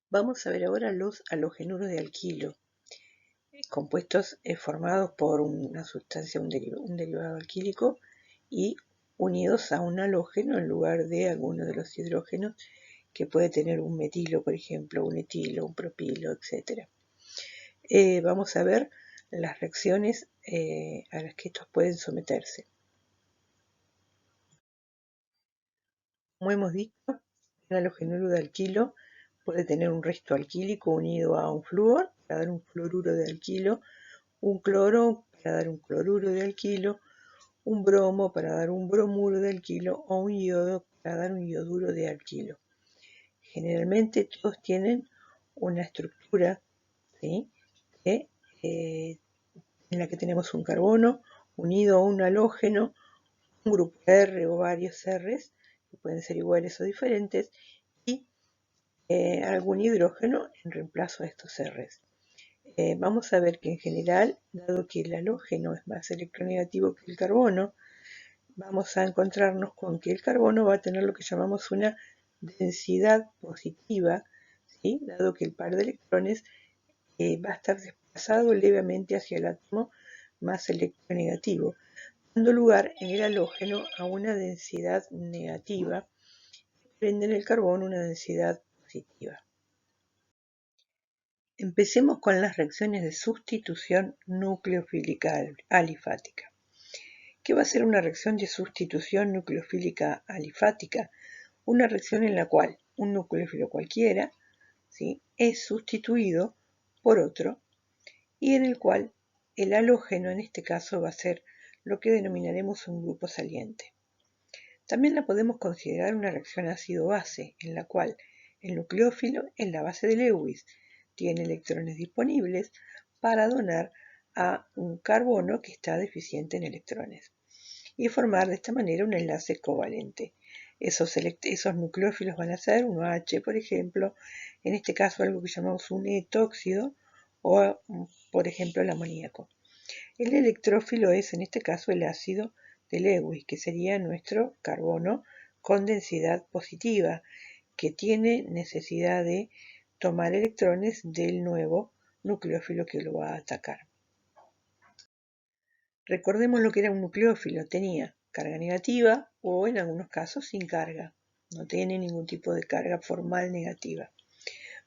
Vamos a ver ahora los halogenuros de alquilo, compuestos formados por una sustancia, un derivado alquílico y unidos a un halógeno en lugar de alguno de los hidrógenos que puede tener un metilo, por ejemplo, un etilo, un propilo, etc. Vamos a ver las reacciones a las que estos pueden someterse. Como hemos dicho, un halogenuro de alquilo puede tener un resto alquílico unido a un flúor para dar un fluoruro de alquilo, un cloro para dar un cloruro de alquilo, un bromo para dar un bromuro de alquilo o un yodo para dar un yoduro de alquilo. Generalmente todos tienen una estructura, ¿sí?, en la que tenemos un carbono unido a un halógeno, un grupo R o varios Rs, que pueden ser iguales o diferentes, y algún hidrógeno en reemplazo a estos Rs. Vamos a ver que en general, dado que el halógeno es más electronegativo que el carbono, vamos a encontrarnos con que el carbono va a tener lo que llamamos una densidad positiva, ¿sí?, dado que el par de electrones va a estar desplazado levemente hacia el átomo más electronegativo, dando lugar en el halógeno a una densidad negativa, por ende en el carbono una densidad positiva. Empecemos con las reacciones de sustitución nucleofílica alifática. ¿Qué va a ser una reacción de sustitución nucleofílica alifática? Una reacción en la cual un nucleófilo cualquiera, ¿sí?, es sustituido por otro y en el cual el halógeno en este caso va a ser lo que denominaremos un grupo saliente. También la podemos considerar una reacción ácido-base, en la cual el nucleófilo en la base de Lewis tiene electrones disponibles para donar a un carbono que está deficiente en electrones y formar de esta manera un enlace covalente. Esos nucleófilos van a ser un OH, por ejemplo, en este caso algo que llamamos un etóxido o, por ejemplo, el amoníaco. El electrófilo es, en este caso, el ácido de Lewis, que sería nuestro carbono con densidad positiva, que tiene necesidad de tomar electrones del nuevo nucleófilo que lo va a atacar. Recordemos lo que era un nucleófilo, tenía carga negativa o en algunos casos sin carga, no tiene ningún tipo de carga formal negativa.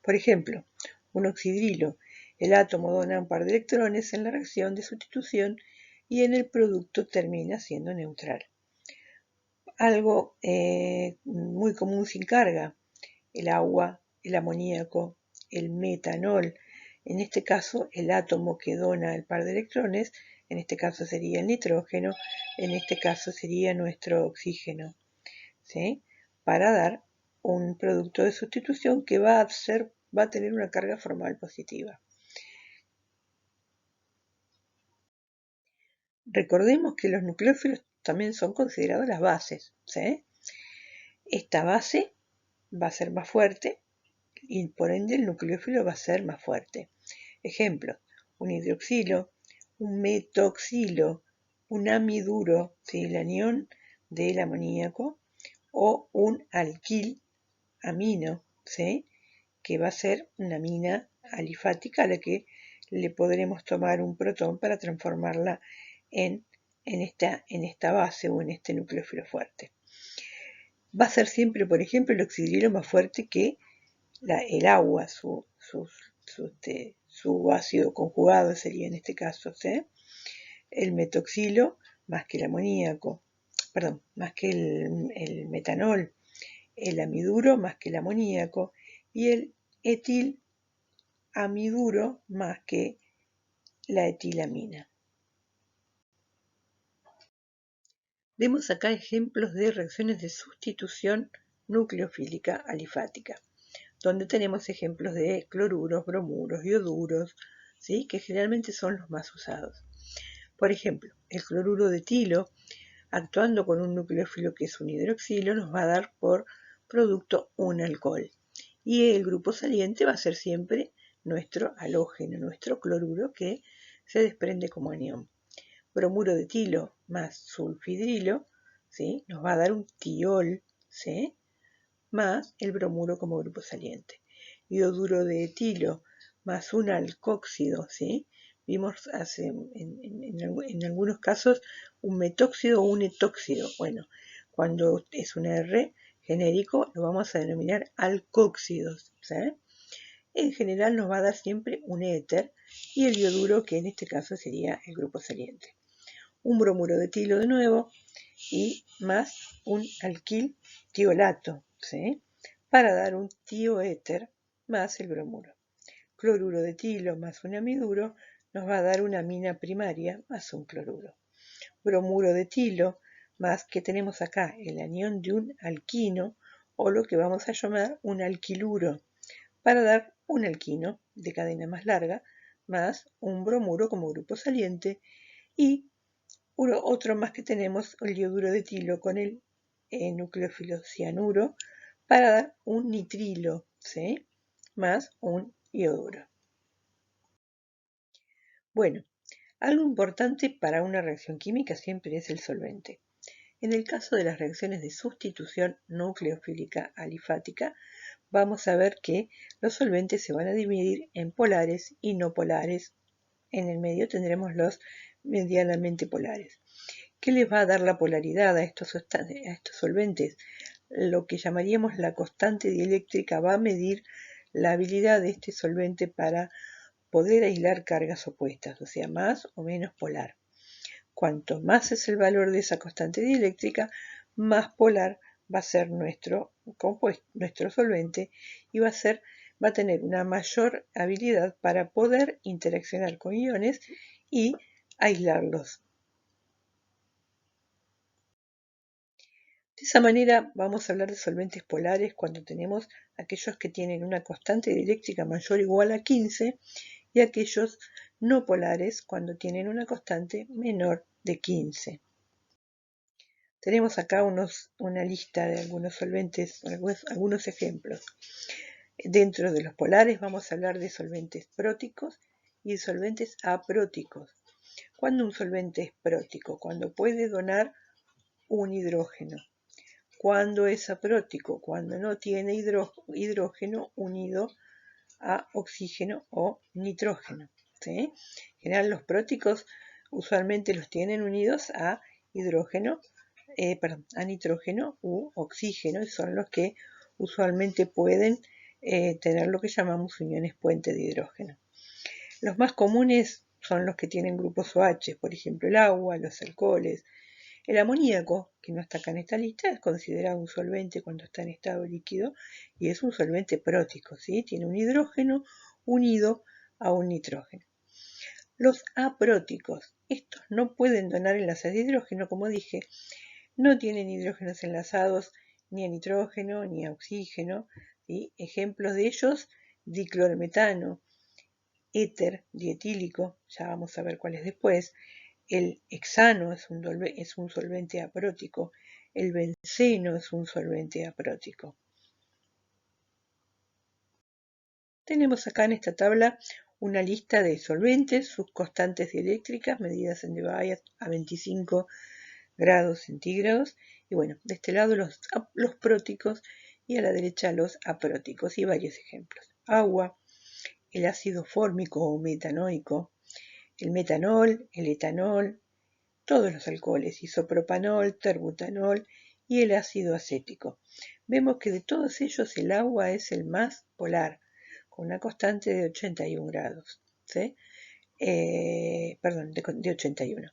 Por ejemplo, un oxidrilo, el átomo dona un par de electrones en la reacción de sustitución y en el producto termina siendo neutral. Algo muy común sin carga, el agua, el amoníaco, el metanol. En este caso, el átomo que dona el par de electrones, en este caso sería el nitrógeno, en este caso sería nuestro oxígeno, ¿sí?, para dar un producto de sustitución que va a tener una carga formal positiva. Recordemos que los nucleófilos también son considerados las bases, ¿sí? Esta base va a ser más fuerte y por ende el nucleófilo va a ser más fuerte. Ejemplos: un hidroxilo, un metoxilo, un amiduro, ¿sí?, el anión del amoníaco, o un alquil amino, ¿sí?, que va a ser una amina alifática a la que le podremos tomar un protón para transformarla en esta base o en este nucleófilo fuerte. Va a ser siempre, por ejemplo, el oxidrilo más fuerte que el agua, su ácido conjugado sería en este caso, ¿sí?, el metoxilo más que el amoníaco, perdón, más que el metanol, el amiduro más que el amoníaco y el etilamiduro más que la etilamina. Vemos acá ejemplos de reacciones de sustitución nucleofílica alifática, donde tenemos ejemplos de cloruros, bromuros, ioduros, ¿sí?, que generalmente son los más usados. Por ejemplo, el cloruro de etilo, actuando con un nucleófilo que es un hidroxilo, nos va a dar por producto un alcohol. Y el grupo saliente va a ser siempre nuestro halógeno, nuestro cloruro, que se desprende como anión. Bromuro de etilo más sulfidrilo, ¿sí?, nos va a dar un tiol, ¿sí?, más el bromuro como grupo saliente. ioduro de etilo más un alcóxido, ¿sí? Vimos en algunos casos un metóxido o un etóxido. Bueno, cuando es un R genérico lo vamos a denominar alcóxidos, ¿sí? En general nos va a dar siempre un éter y el ioduro, que en este caso sería el grupo saliente. Un bromuro de etilo de nuevo y más un alquil tiolato, ¿sí? Para dar un tioéter más el bromuro. Cloruro de etilo más un amiduro nos va a dar una amina primaria más un cloruro. Bromuro de etilo más que tenemos acá el anión de un alquino o lo que vamos a llamar un alquiluro para dar un alquino de cadena más larga más un bromuro como grupo saliente y otro más que tenemos el ioduro de etilo con el nucleófilo cianuro para dar un nitrilo, ¿sí? Más un ioduro. Bueno, algo importante para una reacción química siempre es el solvente. En el caso de las reacciones de sustitución nucleofílica alifática, vamos a ver que los solventes se van a dividir en polares y no polares. En el medio tendremos los medianamente polares. ¿Qué les va a dar la polaridad a estos solventes? Lo que llamaríamos la constante dieléctrica va a medir la habilidad de este solvente para poder aislar cargas opuestas, o sea, más o menos polar. Cuanto más es el valor de esa constante dieléctrica, más polar va a ser nuestro solvente y va a tener una mayor habilidad para poder interaccionar con iones y aislarlos. De esa manera vamos a hablar de solventes polares cuando tenemos aquellos que tienen una constante dieléctrica mayor o igual a 15 y aquellos no polares cuando tienen una constante menor de 15. Tenemos acá una lista de algunos solventes, algunos ejemplos. Dentro de los polares vamos a hablar de solventes próticos y de solventes apróticos. ¿Cuándo un solvente es prótico? Cuando puede donar un hidrógeno. ¿Cuándo es aprótico? Cuando no tiene hidrógeno unido a oxígeno o nitrógeno, ¿sí? En general los próticos usualmente los tienen unidos a a nitrógeno u oxígeno y son los que usualmente pueden tener lo que llamamos uniones puente de hidrógeno. Los más comunes son los que tienen grupos OH, por ejemplo el agua, los alcoholes. El amoníaco, que no está acá en esta lista, es considerado un solvente cuando está en estado líquido y es un solvente prótico, ¿sí? Tiene un hidrógeno unido a un nitrógeno. Los apróticos, estos no pueden donar enlaces de hidrógeno, como dije, no tienen hidrógenos enlazados ni a nitrógeno ni a oxígeno, ¿sí? Ejemplos de ellos, diclorometano, éter dietílico, ya vamos a ver cuál es después. El hexano es un solvente aprótico. El benceno es un solvente aprótico. Tenemos acá en esta tabla una lista de solventes, sus constantes dieléctricas medidas en Debye a 25 grados centígrados. Y bueno, de este lado los próticos y a la derecha los apróticos y varios ejemplos. Agua, el ácido fórmico o metanoico, el metanol, el etanol, todos los alcoholes, isopropanol, terbutanol y el ácido acético. Vemos que de todos ellos el agua es el más polar, con una constante de 81 grados, ¿sí? De 81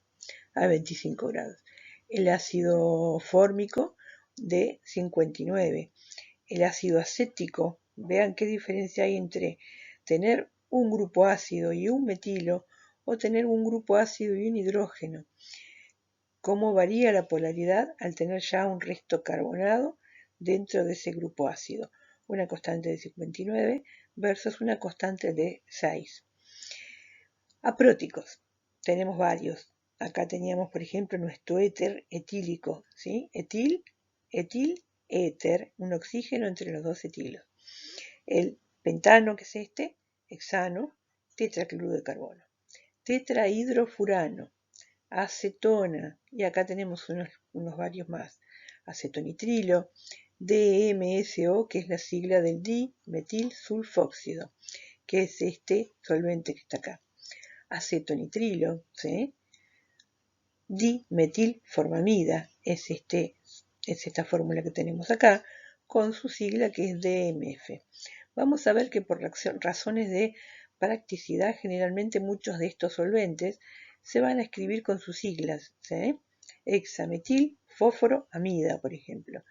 a 25 grados. El ácido fórmico de 59. El ácido acético, vean qué diferencia hay entre tener un grupo ácido y un metilo o tener un grupo ácido y un hidrógeno. Cómo varía la polaridad al tener ya un resto carbonado dentro de ese grupo ácido. Una constante de 59 versus una constante de 6. Apróticos. Tenemos varios. Acá teníamos, por ejemplo, nuestro éter etílico, ¿sí? Etil, éter, un oxígeno entre los dos etilos. El pentano, que es este, hexano, tetracloruro de carbono. Tetrahidrofurano, acetona, y acá tenemos unos varios más. Acetonitrilo, DMSO, que es la sigla del dimetilsulfóxido, que es este solvente que está acá. Acetonitrilo, ¿sí? Dimetilformamida es esta fórmula que tenemos acá, con su sigla que es DMF. Vamos a ver que por razones de practicidad, generalmente muchos de estos solventes se van a escribir con sus siglas, ¿sí? Hexametil fósforo amida, por ejemplo,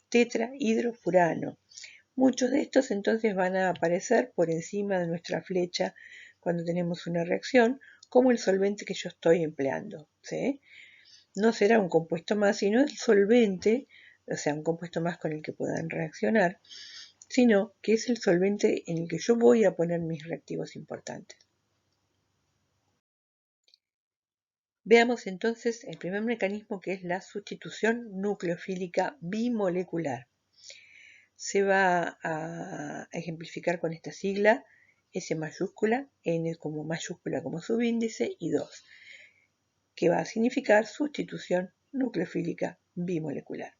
tetrahidrofurano. Muchos de estos entonces van a aparecer por encima de nuestra flecha cuando tenemos una reacción, como el solvente que yo estoy empleando, ¿sí? No será un compuesto más, sino el solvente, o sea, un compuesto más con el que puedan reaccionar, sino que es el solvente en el que yo voy a poner mis reactivos importantes. Veamos entonces el primer mecanismo, que es la sustitución nucleofílica bimolecular. Se va a ejemplificar con esta sigla, S mayúscula, N como mayúscula como subíndice y 2, que va a significar sustitución nucleofílica bimolecular.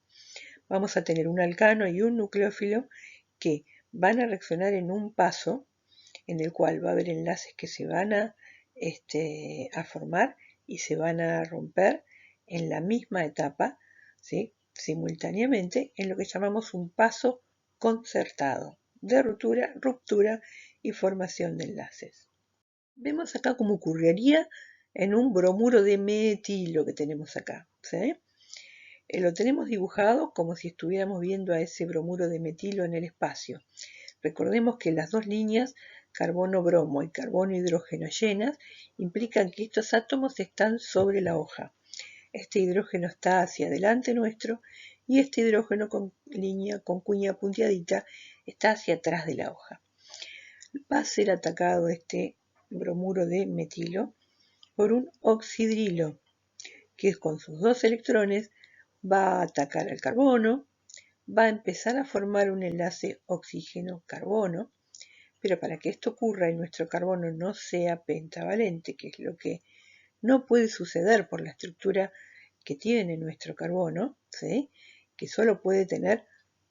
Vamos a tener un alcano y un nucleófilo que van a reaccionar en un paso en el cual va a haber enlaces que se van a formar y se van a romper en la misma etapa, ¿sí? Simultáneamente, en lo que llamamos un paso concertado de ruptura y formación de enlaces. Vemos acá cómo ocurriría en un bromuro de metilo que tenemos acá, ¿sí? Lo tenemos dibujado como si estuviéramos viendo a ese bromuro de metilo en el espacio. Recordemos que las dos líneas carbono-bromo y carbono-hidrógeno llenas implican que estos átomos están sobre la hoja. Este hidrógeno está hacia adelante nuestro y este hidrógeno con cuña punteadita está hacia atrás de la hoja. Va a ser atacado este bromuro de metilo por un oxidrilo, que con sus dos electrones va a atacar al carbono, va a empezar a formar un enlace oxígeno-carbono, pero para que esto ocurra y nuestro carbono no sea pentavalente, que es lo que no puede suceder por la estructura que tiene nuestro carbono, ¿sí? Que solo puede tener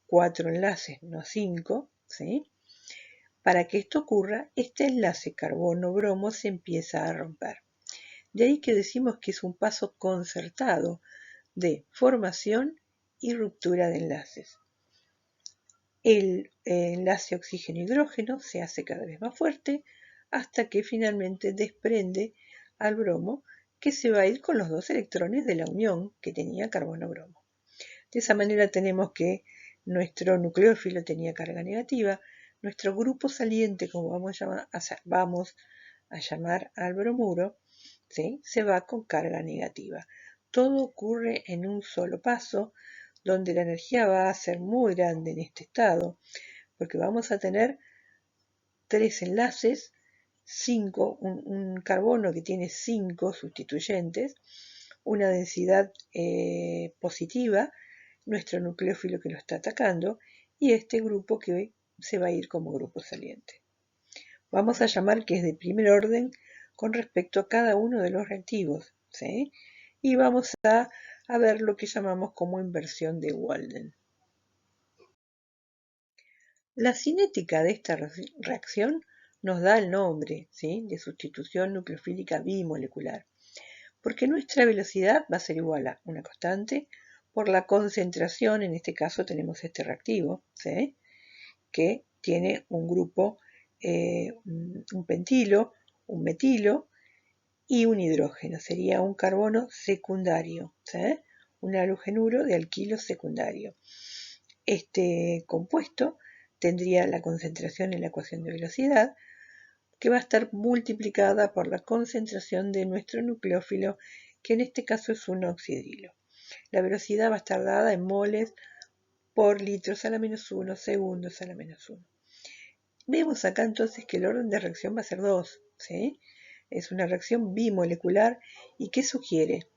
4 enlaces, no 5, ¿sí? Para que esto ocurra, este enlace carbono-bromo se empieza a romper. De ahí que decimos que es un paso concertado de formación y ruptura de enlaces. El enlace oxígeno-hidrógeno se hace cada vez más fuerte hasta que finalmente desprende al bromo, que se va a ir con los dos electrones de la unión que tenía carbono-bromo. De esa manera tenemos que nuestro nucleófilo tenía carga negativa, nuestro grupo saliente, como vamos a llamar al bromuro, ¿sí? Se va con carga negativa. Todo ocurre en un solo paso, donde la energía va a ser muy grande en este estado, porque vamos a tener 3 enlaces, un carbono que tiene 5 sustituyentes, una densidad positiva, nuestro nucleófilo que lo está atacando, y este grupo que se va a ir como grupo saliente. Vamos a llamar que es de primer orden con respecto a cada uno de los reactivos, ¿sí? Y vamos a ver lo que llamamos como inversión de Walden. La cinética de esta reacción nos da el nombre, ¿sí? De sustitución nucleofílica bimolecular, porque nuestra velocidad va a ser igual a una constante por la concentración. En este caso tenemos este reactivo, ¿sí? Que tiene un grupo, un pentilo, un metilo y un hidrógeno. Sería un carbono secundario, ¿sí? Un halogenuro de alquilo secundario. Este compuesto tendría la concentración en la ecuación de velocidad, que va a estar multiplicada por la concentración de nuestro nucleófilo, que en este caso es un oxidrilo. La velocidad va a estar dada en moles por litros a la menos 1, segundos a la menos 1. Vemos acá entonces que el orden de reacción va a ser 2, ¿sí? Es una reacción bimolecular. ¿Y qué sugiere?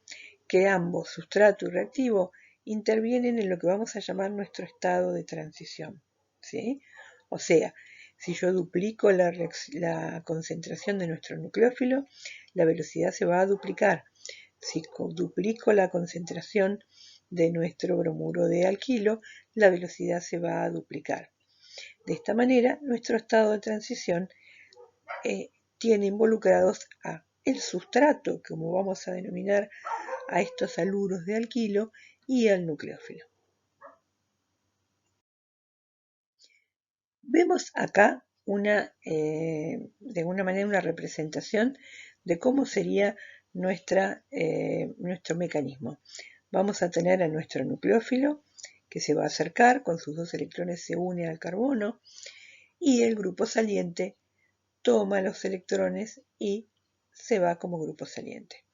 Que ambos, sustrato y reactivo, intervienen en lo que vamos a llamar nuestro estado de transición, ¿sí? O sea, si yo duplico la concentración de nuestro nucleófilo, la velocidad se va a duplicar. Si duplico la concentración de nuestro bromuro de alquilo, la velocidad se va a duplicar. De esta manera, nuestro estado de transición tiene involucrados a el sustrato, como vamos a denominar a estos haluros de alquilo, y al nucleófilo. Vemos acá de alguna manera una representación de cómo sería nuestro mecanismo. Vamos a tener a nuestro nucleófilo que se va a acercar, con sus 2 electrones se une al carbono y el grupo saliente toma los electrones y se va como grupo saliente.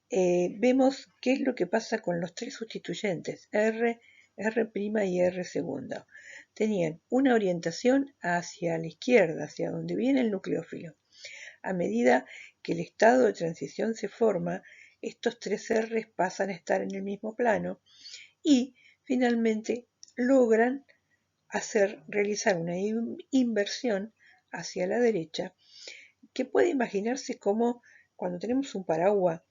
Vemos qué es lo que pasa con los 3 sustituyentes, R', R' y R segunda. Tenían una orientación hacia la izquierda, hacia donde viene el nucleófilo. A medida que el estado de transición se forma, estos 3 R's pasan a estar en el mismo plano y finalmente logran realizar una inversión hacia la derecha, que puede imaginarse como cuando tenemos un paraguas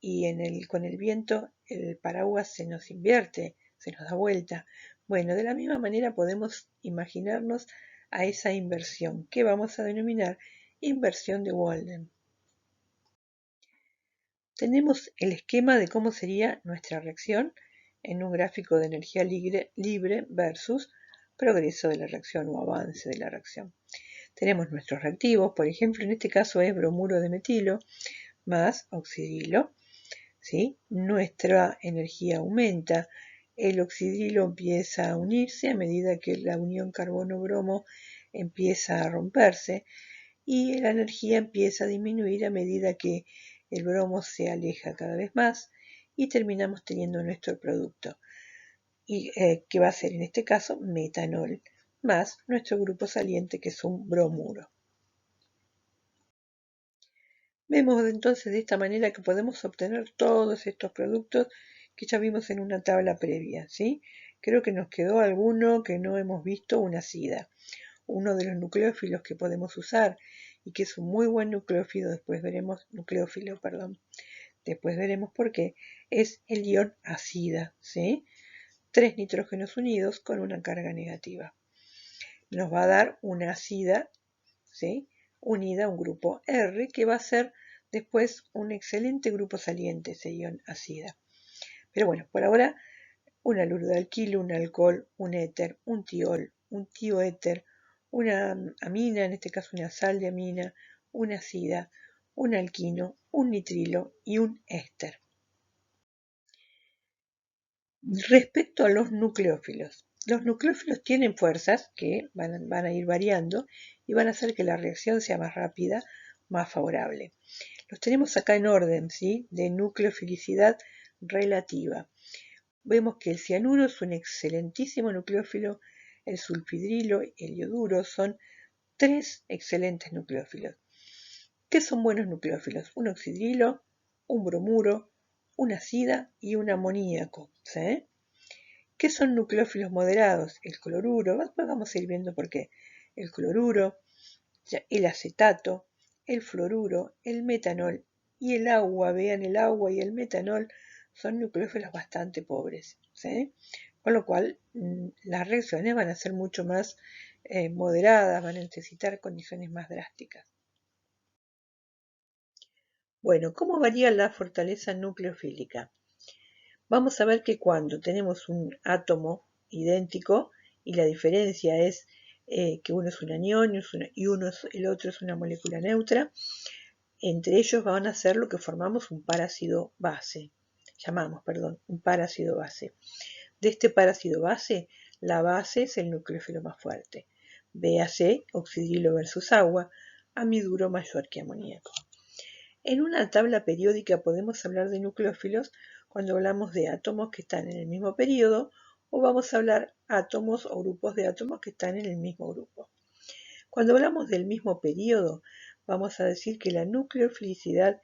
y con el viento el paraguas se nos invierte, se nos da vuelta. Bueno, de la misma manera podemos imaginarnos a esa inversión, que vamos a denominar inversión de Walden. Tenemos el esquema de cómo sería nuestra reacción en un gráfico de energía libre versus progreso de la reacción o avance de la reacción. Tenemos nuestros reactivos, por ejemplo, en este caso es bromuro de metilo más oxidilo. ¿Sí? Nuestra energía aumenta, el oxidilo empieza a unirse a medida que la unión carbono-bromo empieza a romperse y la energía empieza a disminuir a medida que el bromo se aleja cada vez más y terminamos teniendo nuestro producto, que va a ser en este caso metanol, más nuestro grupo saliente que es un bromuro. Vemos entonces de esta manera que podemos obtener todos estos productos que ya vimos en una tabla previa, ¿sí? Creo que nos quedó alguno que no hemos visto, una SIDA. Uno de los nucleófilos que podemos usar y que es un muy buen nucleófilo, después veremos por qué, es el ion ácida, ¿sí? 3 nitrógenos unidos con una carga negativa. Nos va a dar una ácida, ¿sí? Unida a un grupo R que va a ser después un excelente grupo saliente, ese ion ácida. Pero bueno, por ahora un haluro de alquilo, un alcohol, un éter, un tiol, un tioéter, una amina, en este caso una sal de amina, una ácida, un alquino, un nitrilo y un éster. Respecto a los nucleófilos tienen fuerzas que van a ir variando y van a hacer que la reacción sea más rápida, más favorable. Los tenemos acá en orden, ¿sí? De nucleofilicidad relativa. Vemos que el cianuro es un excelentísimo nucleófilo, el sulfidrilo y el ioduro son 3 excelentes nucleófilos. ¿Qué son buenos nucleófilos? Un oxidrilo, un bromuro, una ácida y un amoníaco, ¿sí? ¿Qué son nucleófilos moderados? El cloruro, después vamos a ir viendo por qué. El cloruro, el acetato, el fluoruro, el metanol y el agua. Vean, el agua y el metanol son nucleófilos bastante pobres, ¿sí? Con lo cual las reacciones van a ser mucho más moderadas, van a necesitar condiciones más drásticas. Bueno, ¿cómo varía la fortaleza nucleofílica? Vamos a ver que cuando tenemos un átomo idéntico y la diferencia es que uno es un anión y el otro es una molécula neutra, entre ellos van a ser lo que formamos un parácido base. Un parácido base. De este parácido base, la base es el nucleófilo más fuerte. Véase oxidrilo versus agua, amiduro mayor que amoníaco. En una tabla periódica podemos hablar de nucleófilos cuando hablamos de átomos que están en el mismo periodo o vamos a hablar átomos o grupos de átomos que están en el mismo grupo. Cuando hablamos del mismo periodo, vamos a decir que la nucleofilicidad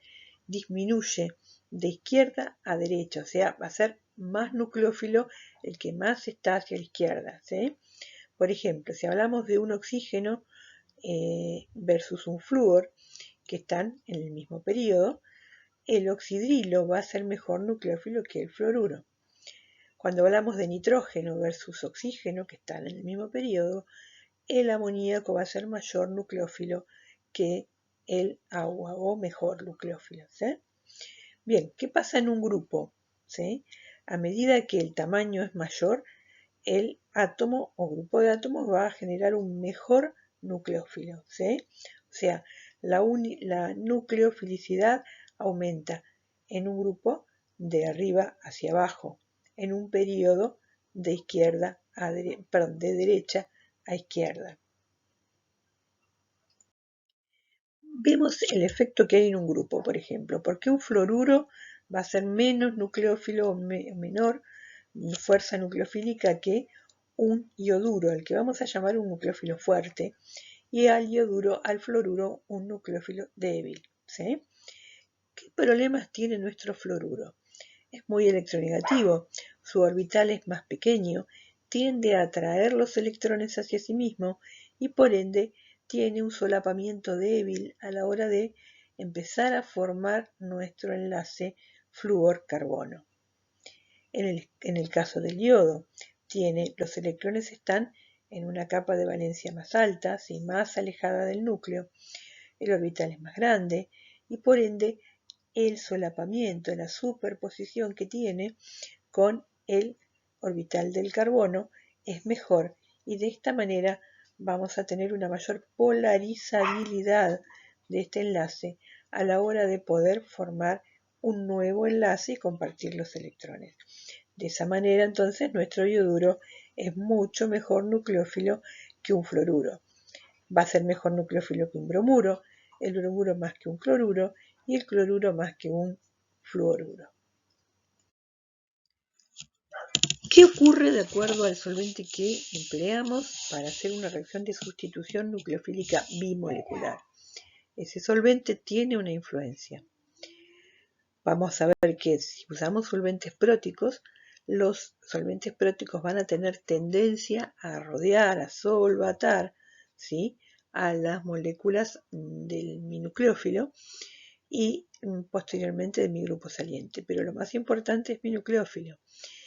disminuye de izquierda a derecha, o sea, va a ser más nucleófilo el que más está hacia la izquierda, ¿sí? Por ejemplo, si hablamos de un oxígeno versus un flúor, que están en el mismo periodo, el oxidrilo va a ser mejor nucleófilo que el fluoruro. Cuando hablamos de nitrógeno versus oxígeno, que están en el mismo periodo, el amoníaco va a ser mayor nucleófilo que el agua, o mejor nucleófilo, ¿sí? Bien, ¿qué pasa en un grupo? ¿Sí? A medida que el tamaño es mayor, el átomo o grupo de átomos va a generar un mejor nucleófilo, ¿sí? O sea, la nucleofilicidad aumenta en un grupo de arriba hacia abajo, en un periodo de de derecha a izquierda. Vemos el efecto que hay en un grupo, por ejemplo, porque un fluoruro va a ser menos nucleófilo o menor fuerza nucleofílica que un ioduro, al que vamos a llamar un nucleófilo fuerte, y al fluoruro, un nucleófilo débil, ¿sí? ¿Qué problemas tiene nuestro fluoruro? Es muy electronegativo, su orbital es más pequeño, tiende a atraer los electrones hacia sí mismo y por ende tiene un solapamiento débil a la hora de empezar a formar nuestro enlace flúor-carbono. En el caso del yodo, los electrones están en una capa de valencia más alta, más alejada del núcleo, el orbital es más grande y por ende el solapamiento, la superposición que tiene con el orbital del carbono es mejor y de esta manera vamos a tener una mayor polarizabilidad de este enlace a la hora de poder formar un nuevo enlace y compartir los electrones. De esa manera entonces nuestro ioduro es mucho mejor nucleófilo que un fluoruro. Va a ser mejor nucleófilo que un bromuro, el bromuro más que un cloruro y el cloruro más que un fluoruro. ¿Qué ocurre de acuerdo al solvente que empleamos para hacer una reacción de sustitución nucleofílica bimolecular? Ese solvente tiene una influencia. Vamos a ver que si usamos solventes próticos, los solventes próticos van a tener tendencia a rodear, a solvatar, ¿sí?, a las moléculas del mi nucleófilo y posteriormente de mi grupo saliente. Pero lo más importante es mi nucleófilo.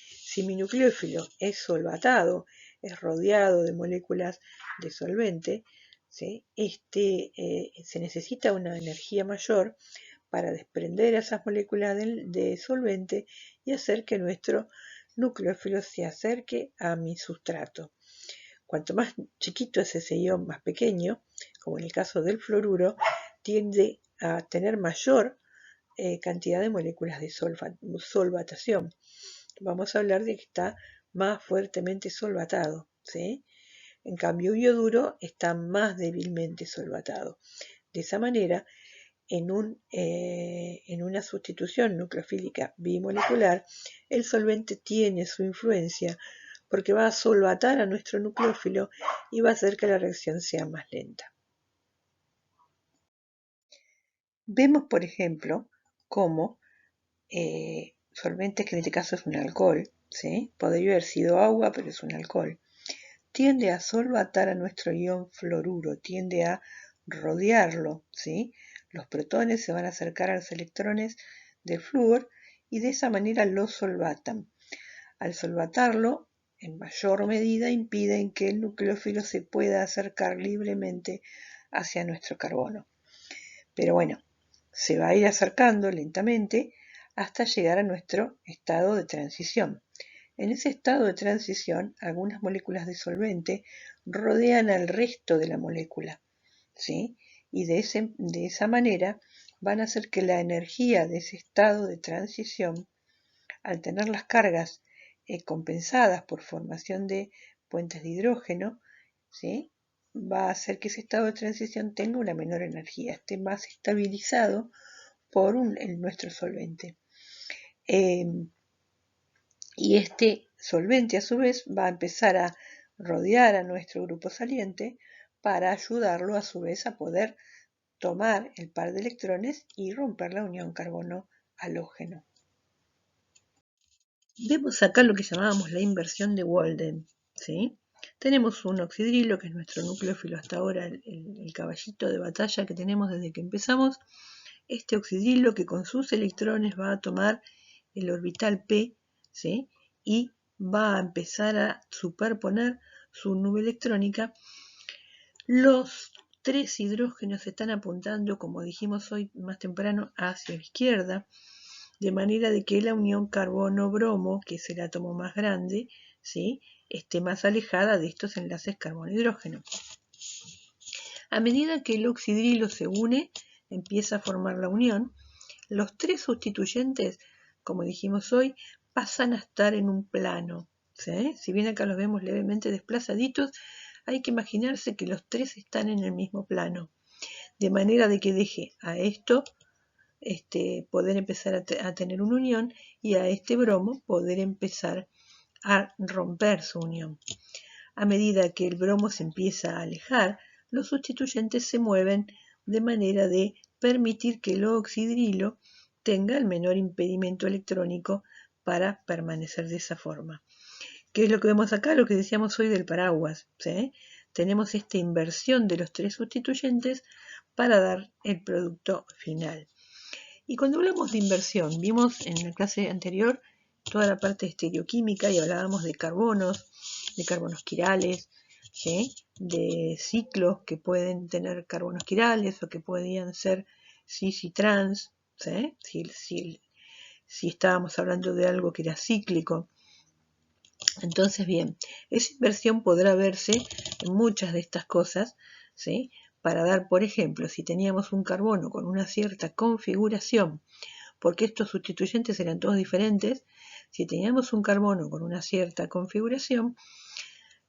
Si mi nucleófilo es solvatado, es rodeado de moléculas de solvente, ¿sí?, se necesita una energía mayor para desprender a esas moléculas de solvente y hacer que nuestro nucleófilo se acerque a mi sustrato. Cuanto más chiquito es ese ion, más pequeño, como en el caso del fluoruro, tiende a tener mayor cantidad de moléculas de solvatación. Vamos a hablar de que está más fuertemente solvatado, ¿sí? En cambio, un ioduro está más débilmente solvatado. De esa manera, en una sustitución nucleofílica bimolecular, el solvente tiene su influencia porque va a solvatar a nuestro nucleófilo y va a hacer que la reacción sea más lenta. Vemos, por ejemplo, cómo solventes, que en este caso es un alcohol, ¿sí?, podría haber sido agua, pero es un alcohol, tiende a solvatar a nuestro ion fluoruro, tiende a rodearlo, ¿sí? Los protones se van a acercar a los electrones del flúor y de esa manera lo solvatan. Al solvatarlo, en mayor medida impiden que el nucleófilo se pueda acercar libremente hacia nuestro carbono. Pero bueno, se va a ir acercando lentamente hasta llegar a nuestro estado de transición. En ese estado de transición, algunas moléculas de solvente rodean al resto de la molécula, ¿sí? Y de esa manera van a hacer que la energía de ese estado de transición, al tener las cargas compensadas por formación de puentes de hidrógeno, ¿sí?, va a hacer que ese estado de transición tenga una menor energía, esté más estabilizado por nuestro solvente. Y este solvente a su vez va a empezar a rodear a nuestro grupo saliente para ayudarlo a su vez a poder tomar el par de electrones y romper la unión carbono-halógeno. Vemos acá lo que llamábamos la inversión de Walden, ¿sí? Tenemos un oxidrilo, que es nuestro nucleófilo hasta ahora, el caballito de batalla que tenemos desde que empezamos. Este oxidrilo, que con sus electrones va a tomar el orbital P, ¿sí?, y va a empezar a superponer su nube electrónica. Los tres hidrógenos están apuntando, como dijimos hoy más temprano, hacia la izquierda, de manera de que la unión carbono-bromo, que es el átomo más grande, ¿sí?, esté más alejada de estos enlaces carbono-hidrógeno. A medida que el oxidrilo se une, empieza a formar la unión. Los tres sustituyentes, como dijimos hoy, pasan a estar en un plano, ¿sí? Si bien acá los vemos levemente desplazaditos, hay que imaginarse que los tres están en el mismo plano, de manera de que deje a esto poder empezar a tener una unión y a este bromo poder empezar a romper su unión. A medida que el bromo se empieza a alejar, los sustituyentes se mueven de manera de permitir que el oxidrilo tenga el menor impedimento electrónico para permanecer de esa forma. ¿Qué es lo que vemos acá? Lo que decíamos hoy del paraguas, ¿sí? Tenemos esta inversión de los tres sustituyentes para dar el producto final. Y cuando hablamos de inversión, vimos en la clase anterior toda la parte de estereoquímica y hablábamos de carbonos quirales, ¿sí?, de ciclos que pueden tener carbonos quirales o que podían ser cis y trans, ¿sí?, si estábamos hablando de algo que era cíclico. Entonces, bien, esa inversión podrá verse en muchas de estas cosas, ¿sí?, para dar, por ejemplo, si teníamos un carbono con una cierta configuración, porque estos sustituyentes eran todos diferentes, si teníamos un carbono con una cierta configuración,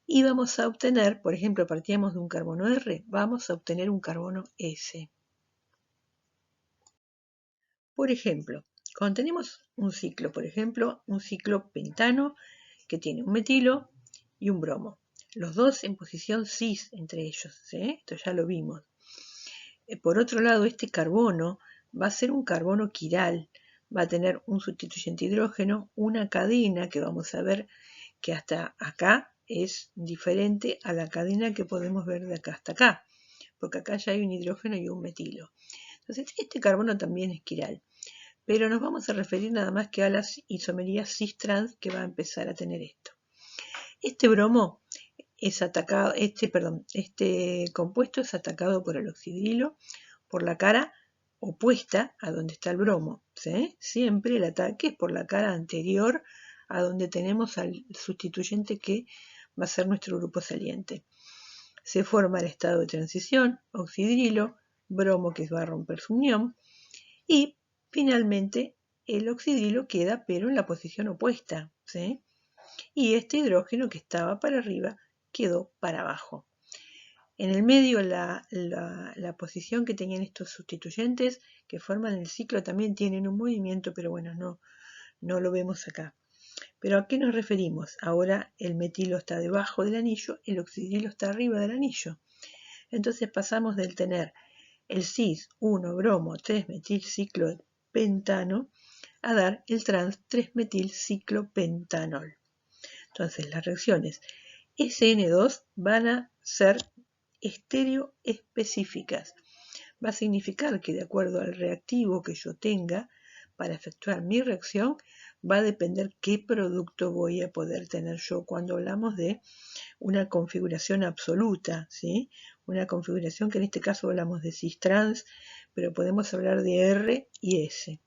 íbamos a obtener, por ejemplo, partíamos de un carbono R, vamos a obtener un carbono S. Por ejemplo, cuando tenemos un ciclo, por ejemplo, un ciclo pentano que tiene un metilo y un bromo, los dos en posición cis entre ellos, ¿sí? Esto ya lo vimos. Por otro lado, este carbono va a ser un carbono quiral, va a tener un sustituyente hidrógeno, una cadena que vamos a ver que hasta acá es diferente a la cadena que podemos ver de acá hasta acá, porque acá ya hay un hidrógeno y un metilo. Entonces, este carbono también es quiral, pero nos vamos a referir nada más que a las isomerías cis-trans que va a empezar a tener esto. Este bromo es atacado, este compuesto es atacado por el oxidrilo por la cara opuesta a donde está el bromo, ¿sí? Siempre el ataque es por la cara anterior a donde tenemos al sustituyente que va a ser nuestro grupo saliente. Se forma el estado de transición, oxidrilo, bromo que va a romper su unión, y finalmente el oxidrilo queda pero en la posición opuesta, ¿sí?, y este hidrógeno que estaba para arriba quedó para abajo. En el medio la posición que tenían estos sustituyentes que forman el ciclo también tienen un movimiento, pero bueno, no lo vemos acá. ¿Pero a qué nos referimos? Ahora el metilo está debajo del anillo, el oxidrilo está arriba del anillo. Entonces pasamos del tener el cis 1-bromo 3-metilciclopentano a dar el trans 3-metilciclopentanol. Entonces las reacciones SN2 van a ser estereoespecíficas. Va a significar que de acuerdo al reactivo que yo tenga para efectuar mi reacción, va a depender qué producto voy a poder tener yo cuando hablamos de una configuración absoluta, ¿sí? Una configuración que en este caso hablamos de cis-trans, pero podemos hablar de R y S.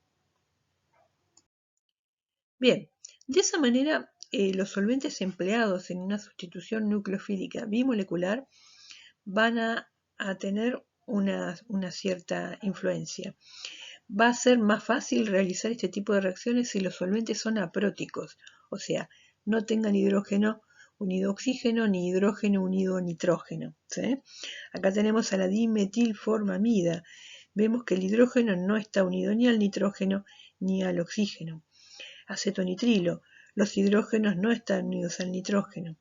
Bien, de esa manera los solventes empleados en una sustitución nucleofílica bimolecular van a tener una cierta influencia. Va a ser más fácil realizar este tipo de reacciones si los solventes son apróticos, o sea, no tengan hidrógeno unido a oxígeno ni hidrógeno unido a nitrógeno, ¿sí? Acá tenemos a la dimetilformamida. Vemos que el hidrógeno no está unido ni al nitrógeno ni al oxígeno. Acetonitrilo, los hidrógenos no están unidos al nitrógeno.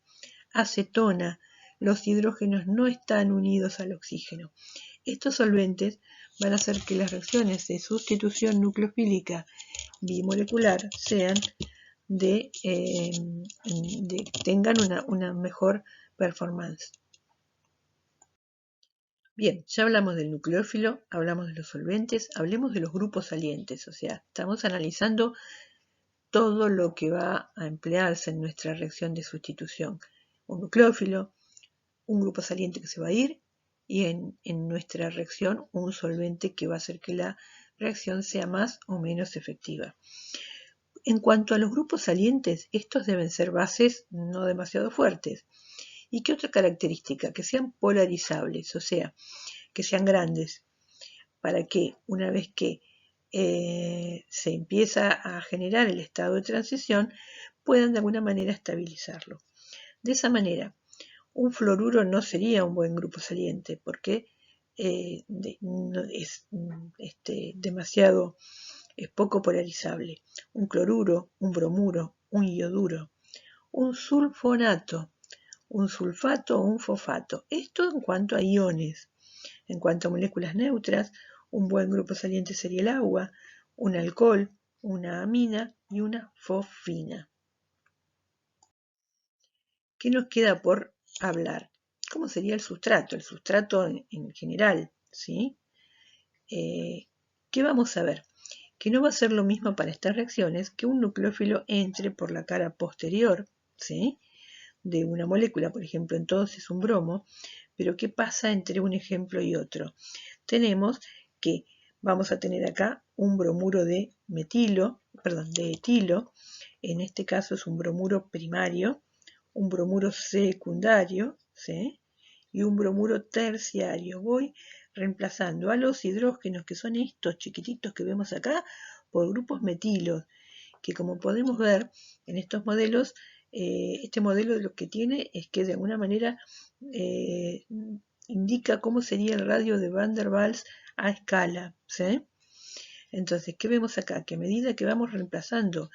Acetona, los hidrógenos no están unidos al oxígeno. Estos solventes van a hacer que las reacciones de sustitución nucleofílica bimolecular sean tengan una mejor performance. Bien, ya hablamos del nucleófilo, hablamos de los solventes, hablemos de los grupos salientes, o sea, estamos analizando todo lo que va a emplearse en nuestra reacción de sustitución. Un nucleófilo, un grupo saliente que se va a ir y en nuestra reacción un solvente que va a hacer que la reacción sea más o menos efectiva. En cuanto a los grupos salientes, estos deben ser bases no demasiado fuertes. ¿Y qué otra característica? Que sean polarizables, o sea, que sean grandes, para que una vez que se empieza a generar el estado de transición, puedan de alguna manera estabilizarlo. De esa manera, un fluoruro no sería un buen grupo saliente porque es demasiado, es poco polarizable. Un cloruro, un bromuro, un ioduro, un sulfonato, un sulfato o un fosfato. Esto en cuanto a iones. En cuanto a moléculas neutras, un buen grupo saliente sería el agua, un alcohol, una amina y una fosfina. ¿Qué nos queda por hablar? ¿Cómo sería el sustrato? El sustrato en general, ¿sí? ¿Qué vamos a ver? Que no va a ser lo mismo para estas reacciones que un nucleófilo entre por la cara posterior, ¿sí? De una molécula, por ejemplo, entonces es un bromo, pero ¿qué pasa entre un ejemplo y otro? Tenemos que vamos a tener acá un bromuro de metilo, perdón, de etilo, en este caso es un bromuro primario, un bromuro secundario, ¿sí? Y un bromuro terciario. Voy reemplazando a los hidrógenos, que son estos chiquititos que vemos acá, por grupos metilos, que como podemos ver en estos modelos, este modelo lo que tiene es que de alguna manera indica cómo sería el radio de Van der Waals a escala, ¿sí? Entonces, ¿qué vemos acá? Que a medida que vamos reemplazando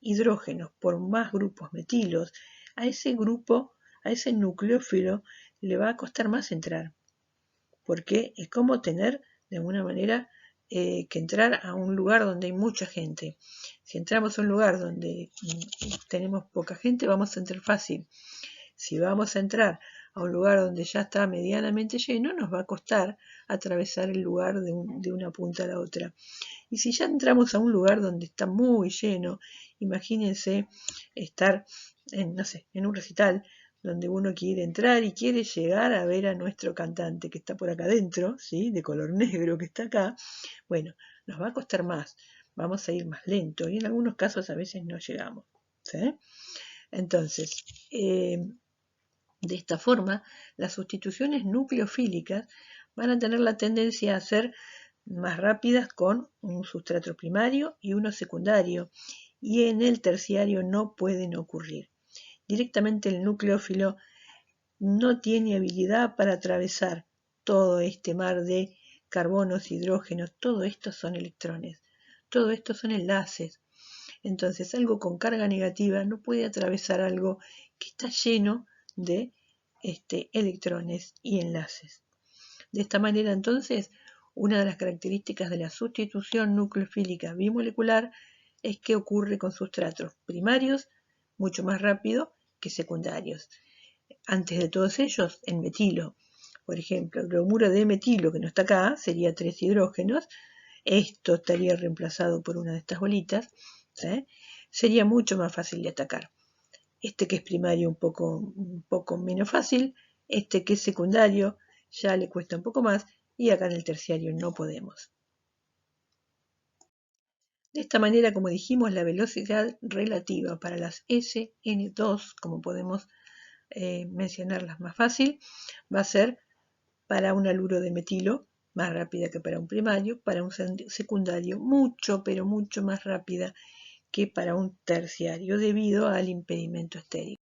hidrógenos por más grupos metilos, a ese grupo, a ese nucleófilo, le va a costar más entrar, porque es como tener de alguna manera que entrar a un lugar donde hay mucha gente. Si entramos a un lugar donde tenemos poca gente, vamos a entrar fácil. Si vamos a entrar a un lugar donde ya está medianamente lleno, nos va a costar atravesar el lugar de una punta a la otra. Y si ya entramos a un lugar donde está muy lleno, imagínense estar en, no sé, en un recital donde uno quiere entrar y quiere llegar a ver a nuestro cantante que está por acá adentro, ¿sí? De color negro que está acá. Bueno, nos va a costar más, vamos a ir más lento y en algunos casos a veces no llegamos, ¿sí? Entonces, de esta forma, las sustituciones nucleofílicas van a tener la tendencia a ser más rápidas con un sustrato primario y uno secundario, y en el terciario no pueden ocurrir. Directamente el nucleófilo no tiene habilidad para atravesar todo este mar de carbonos, hidrógenos, todo esto son electrones, todo esto son enlaces. Entonces algo con carga negativa no puede atravesar algo que está lleno de electrones y enlaces. De esta manera entonces, una de las características de la sustitución nucleofílica bimolecular es que ocurre con sustratos primarios mucho más rápido que secundarios. Antes de todos ellos, el metilo. Por ejemplo, el bromuro de metilo, que no está acá, sería 3 hidrógenos. Esto estaría reemplazado por una de estas bolitas, ¿sí? Sería mucho más fácil de atacar. Este que es primario un poco menos fácil, este que es secundario ya le cuesta un poco más y acá en el terciario no podemos. De esta manera, como dijimos, la velocidad relativa para las SN2, como podemos mencionarlas más fácil, va a ser para un haluro de metilo más rápida que para un primario, para un secundario mucho, pero mucho más rápida que para un terciario debido al impedimento estérico.